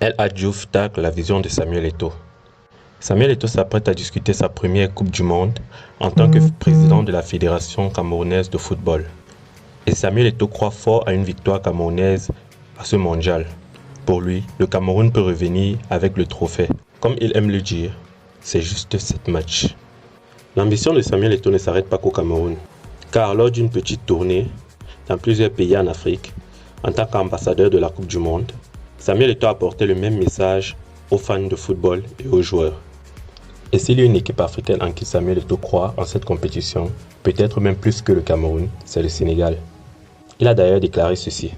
El Hadj Diouf tacle la vision de Samuel Eto'o. Samuel Eto'o s'apprête à discuter sa première Coupe du Monde en tant que président de la Fédération camerounaise de football. Et Samuel Eto'o croit fort à une victoire camerounaise à ce mondial. Pour lui, le Cameroun peut revenir avec le trophée. Comme il aime le dire, c'est juste 7 matchs. L'ambition de Samuel Eto'o ne s'arrête pas qu'au Cameroun, car lors d'une petite tournée dans plusieurs pays en Afrique, en tant qu'ambassadeur de la Coupe du Monde, Samuel Eto'o a apporté le même message aux fans de football et aux joueurs. Et s'il y a une équipe africaine en qui Samuel Eto'o croit en cette compétition, peut-être même plus que le Cameroun, c'est le Sénégal. Il a d'ailleurs déclaré ceci: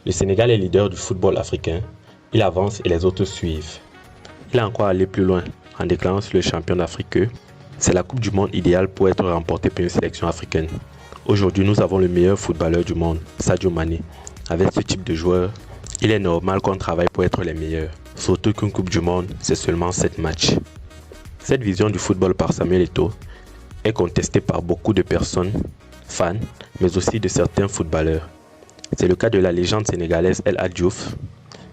le Sénégal est leader du football africain, il avance et les autres suivent. Il a encore allé plus loin en déclarant sur le champion d'Afrique que c'est la Coupe du Monde idéale pour être remportée par une sélection africaine. Aujourd'hui, nous avons le meilleur footballeur du monde, Sadio Mané. Avec ce type de joueur, il est normal qu'on travaille pour être les meilleurs. Surtout qu'une Coupe du Monde, c'est seulement 7 matchs. Cette vision du football par Samuel Eto'o est contestée par beaucoup de personnes, fans, mais aussi de certains footballeurs. C'est le cas de la légende sénégalaise El Hadj Diouf,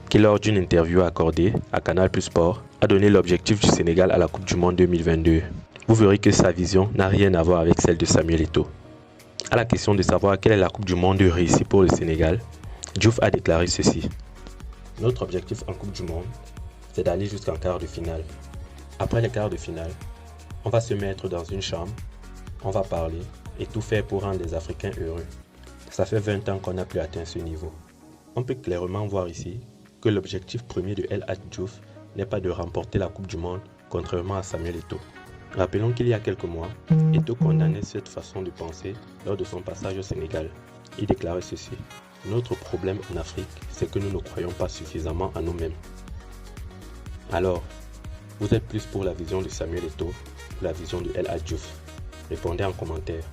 qui lors d'une interview accordée à Canal+ Sport, a donné l'objectif du Sénégal à la Coupe du Monde 2022. Vous verrez que sa vision n'a rien à voir avec celle de Samuel Eto'o. À la question de savoir quelle est la Coupe du Monde réussie pour le Sénégal, Diouf a déclaré ceci: notre objectif en Coupe du Monde, c'est d'aller jusqu'en quart de finale. Après les quarts de finale, on va se mettre dans une chambre, on va parler et tout faire pour rendre les Africains heureux. Ça fait 20 ans qu'on n'a plus atteint ce niveau. On peut clairement voir ici que l'objectif premier de El Hadj Diouf n'est pas de remporter la Coupe du Monde, contrairement à Samuel Eto'o. Rappelons qu'il y a quelques mois, Eto'o condamnait cette façon de penser lors de son passage au Sénégal. Il déclarait ceci: notre problème en Afrique, c'est que nous ne croyons pas suffisamment en nous-mêmes. Alors, vous êtes plus pour la vision de Samuel Eto'o ou la vision de El Hadj Diouf? Répondez en commentaire.